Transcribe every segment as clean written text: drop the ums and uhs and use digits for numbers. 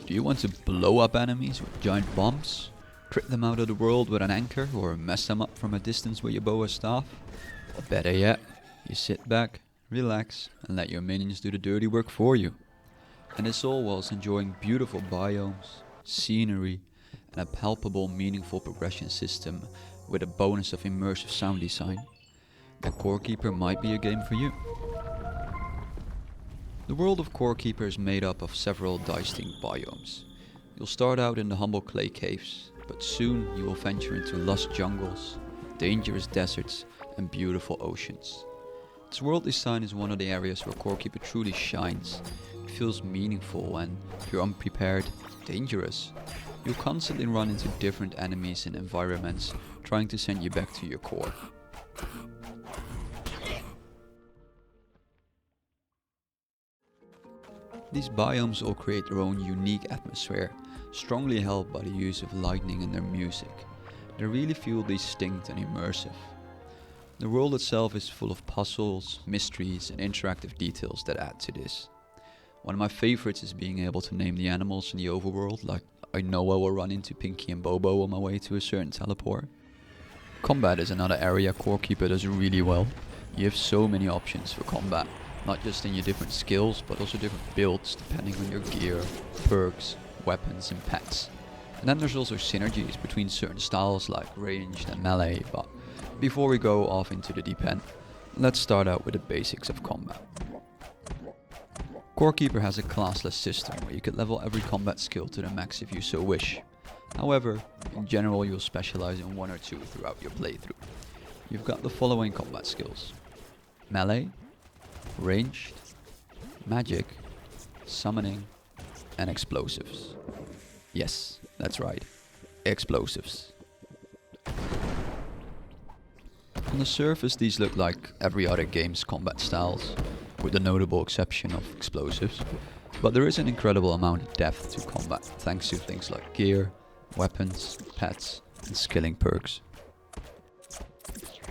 Do you want to blow up enemies with giant bombs? Crit them out of the world with an anchor, or mess them up from a distance with your bow or staff? Or better yet, you sit back, relax, and let your minions do the dirty work for you. And this all whilst enjoying beautiful biomes, scenery, and a palpable, meaningful progression system with a bonus of immersive sound design. Then Core Keeper might be a game for you. The world of Core Keeper is made up of several distinct biomes. You'll start out in the humble clay caves, but soon you will venture into lush jungles, dangerous deserts, and beautiful oceans. Its world design is one of the areas where Core Keeper truly shines. It feels meaningful, and if you're unprepared, dangerous. You'll constantly run into different enemies and environments trying to send you back to your core. These biomes all create their own unique atmosphere, strongly helped by the use of lightning in their music. They really feel distinct and immersive. The world itself is full of puzzles, mysteries, and interactive details that add to this. One of my favorites is being able to name the animals in the overworld, like I know I will run into Pinky and Bobo on my way to a certain teleport. Combat is another area Core Keeper does really well. You have so many options for combat, not just in your different skills, but also different builds depending on your gear, perks, weapons and pets. And then there's also synergies between certain styles like ranged and melee, but before we go off into the deep end, let's start out with the basics of combat. Core Keeper has a classless system where you could level every combat skill to the max if you so wish. However, in general you'll specialize in one or two throughout your playthrough. You've got the following combat skills: melee, ranged, magic, summoning, and explosives. Yes, that's right, explosives. On the surface these look like every other game's combat styles, with the notable exception of explosives, but there is an incredible amount of depth to combat thanks to things like gear, weapons, pets, and skilling perks.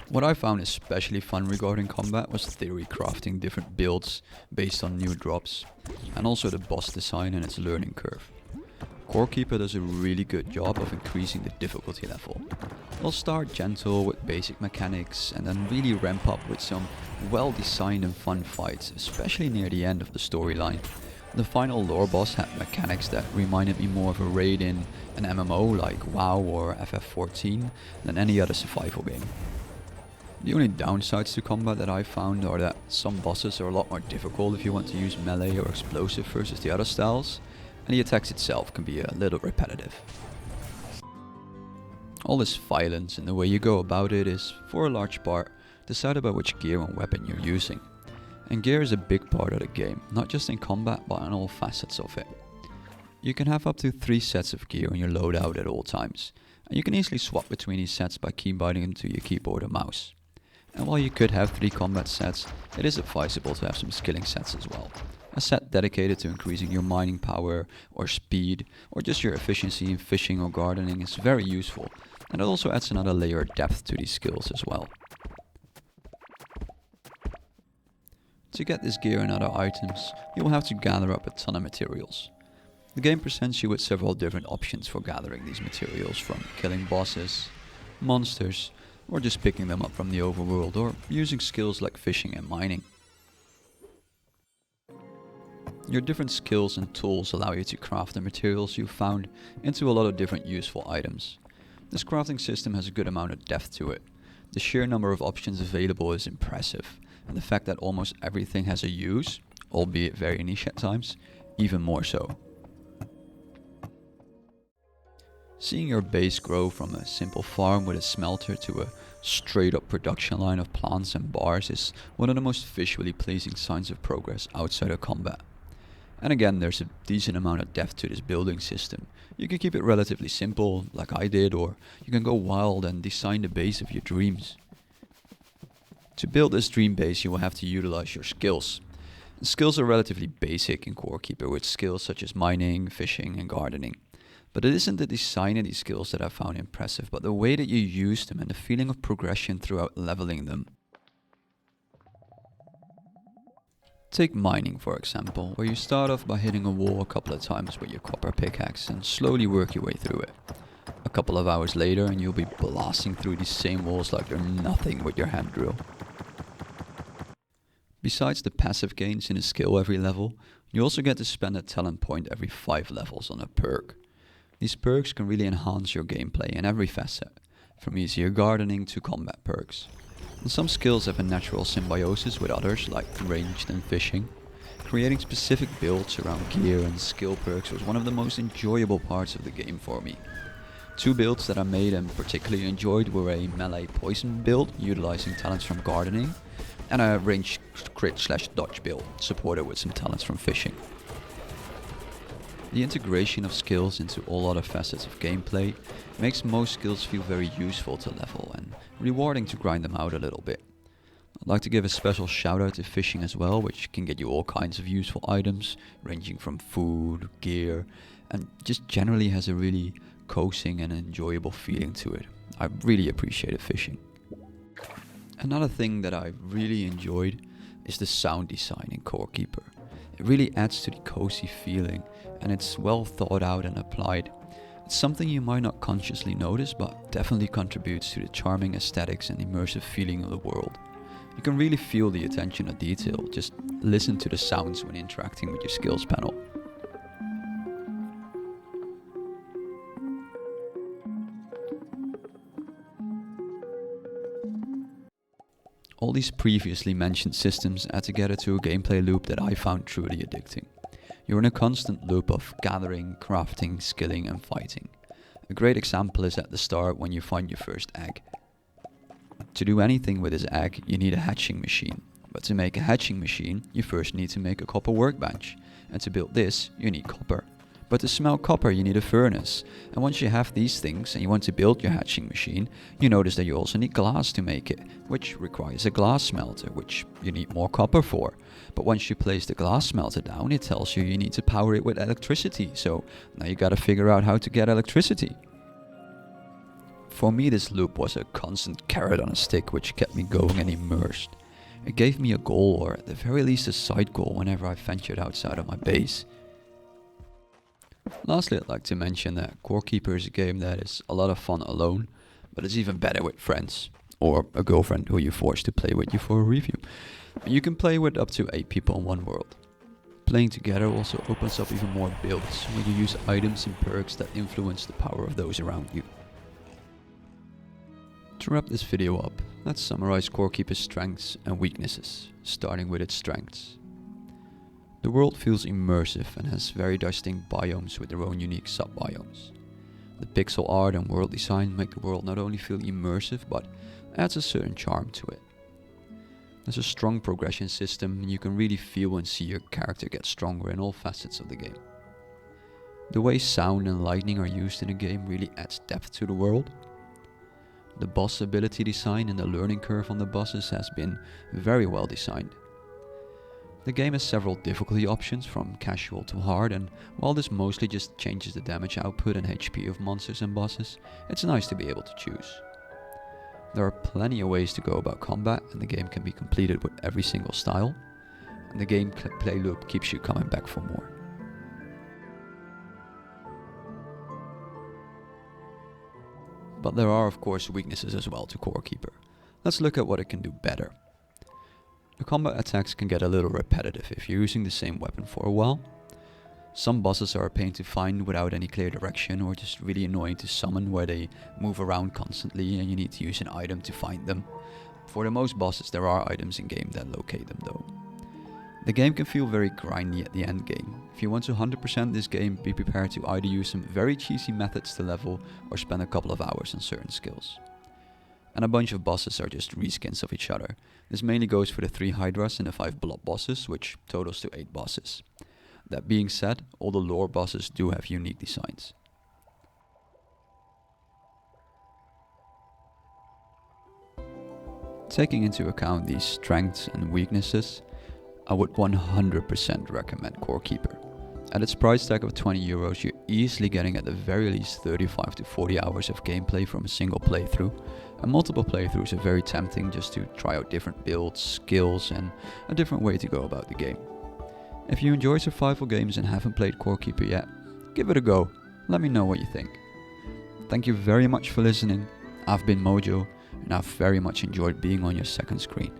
What I found especially fun regarding combat was theory crafting different builds based on new drops, and also the boss design and its learning curve. Core Keeper does a really good job of increasing the difficulty level. They'll start gentle with basic mechanics and then really ramp up with some well designed and fun fights, especially near the end of the storyline. The final lore boss had mechanics that reminded me more of a raid in an MMO like WoW or FF14 than any other survival game. The only downsides to combat that I found are that some bosses are a lot more difficult if you want to use melee or explosive versus the other styles, and the attacks itself can be a little repetitive. All this violence and the way you go about it is, for a large part, decided by which gear and weapon you're using. And gear is a big part of the game, not just in combat but in all facets of it. You can have up to 3 sets of gear on your loadout at all times, and you can easily swap between these sets by keybiting them to your keyboard or mouse. And while you could have 3 combat sets, it is advisable to have some skilling sets as well. A set dedicated to increasing your mining power or speed, or just your efficiency in fishing or gardening is very useful, and it also adds another layer of depth to these skills as well. To get this gear and other items, you will have to gather up a ton of materials. The game presents you with several different options for gathering these materials, from killing bosses, monsters, or just picking them up from the overworld, or using skills like fishing and mining. Your different skills and tools allow you to craft the materials you've found into a lot of different useful items. This crafting system has a good amount of depth to it. The sheer number of options available is impressive, and the fact that almost everything has a use, albeit very niche at times, even more so. Seeing your base grow from a simple farm with a smelter to a straight up production line of plants and bars is one of the most visually pleasing signs of progress outside of combat. And again, there's a decent amount of depth to this building system. You can keep it relatively simple, like I did, or you can go wild and design the base of your dreams. To build this dream base, you will have to utilize your skills. And skills are relatively basic in Core Keeper, with skills such as mining, fishing, and gardening. But it isn't the design of these skills that I found impressive, but the way that you use them and the feeling of progression throughout leveling them. Take mining for example, where you start off by hitting a wall a couple of times with your copper pickaxe and slowly work your way through it. A couple of hours later and you'll be blasting through these same walls like they're nothing with your hand drill. Besides the passive gains in a skill every level, you also get to spend a talent point every 5 levels on a perk. These perks can really enhance your gameplay in every facet, from easier gardening to combat perks. And some skills have a natural symbiosis with others, like ranged and fishing. Creating specific builds around gear and skill perks was one of the most enjoyable parts of the game for me. 2 builds that I made and particularly enjoyed were a melee poison build, utilizing talents from gardening, and a ranged crit/dodge build, supported with some talents from fishing. The integration of skills into all other facets of gameplay makes most skills feel very useful to level and rewarding to grind them out a little bit. I'd like to give a special shout out to fishing as well, which can get you all kinds of useful items, ranging from food, gear, and just generally has a really coaxing and enjoyable feeling to it. I really appreciated fishing. Another thing that I really enjoyed is the sound design in Core Keeper. It really adds to the cozy feeling and it's well thought out and applied. It's something you might not consciously notice but definitely contributes to the charming aesthetics and immersive feeling of the world. You can really feel the attention to detail, just listen to the sounds when interacting with your skills panel. All these previously mentioned systems add together to a gameplay loop that I found truly addicting. You're in a constant loop of gathering, crafting, skilling and fighting. A great example is at the start when you find your first egg. To do anything with this egg, you need a hatching machine. But to make a hatching machine, you first need to make a copper workbench. And to build this, you need copper. But to smelt copper, you need a furnace. And once you have these things and you want to build your hatching machine, you notice that you also need glass to make it, which requires a glass smelter, which you need more copper for. But once you place the glass smelter down, it tells you need to power it with electricity. So now you gotta figure out how to get electricity. For me, this loop was a constant carrot on a stick which kept me going and immersed. It gave me a goal, or at the very least a side goal, whenever I ventured outside of my base. Lastly, I'd like to mention that Core Keeper is a game that is a lot of fun alone, but it's even better with friends, or a girlfriend who you force to play with you for a review. You can play with up to 8 people in one world. Playing together also opens up even more builds, where you use items and perks that influence the power of those around you. To wrap this video up, let's summarize Core Keeper's strengths and weaknesses, starting with its strengths. The world feels immersive and has very distinct biomes with their own unique sub-biomes. The pixel art and world design make the world not only feel immersive but adds a certain charm to it. There's a strong progression system and you can really feel and see your character get stronger in all facets of the game. The way sound and lighting are used in the game really adds depth to the world. The boss ability design and the learning curve on the bosses has been very well designed. The game has several difficulty options from casual to hard, and while this mostly just changes the damage output and HP of monsters and bosses, it's nice to be able to choose. There are plenty of ways to go about combat and the game can be completed with every single style, and the gameplay loop keeps you coming back for more. But there are of course weaknesses as well to Core Keeper. Let's look at what it can do better. The combat attacks can get a little repetitive if you're using the same weapon for a while. Some bosses are a pain to find without any clear direction, or just really annoying to summon where they move around constantly and you need to use an item to find them. For the most bosses there are items in game that locate them though. The game can feel very grindy at the end game. If you want to 100% this game, be prepared to either use some very cheesy methods to level or spend a couple of hours on certain skills. And a bunch of bosses are just reskins of each other. This mainly goes for the 3 Hydras and the 5 blob bosses, which totals to 8 bosses. That being said, all the lore bosses do have unique designs. Taking into account these strengths and weaknesses, I would 100% recommend Core Keeper. At its price tag of €20, you're easily getting at the very least 35 to 40 hours of gameplay from a single playthrough, and multiple playthroughs are very tempting just to try out different builds, skills, and a different way to go about the game. If you enjoy survival games and haven't played Core Keeper yet, give it a go. Let me know what you think. Thank you very much for listening. I've been Mojo, and I've very much enjoyed being on your second screen.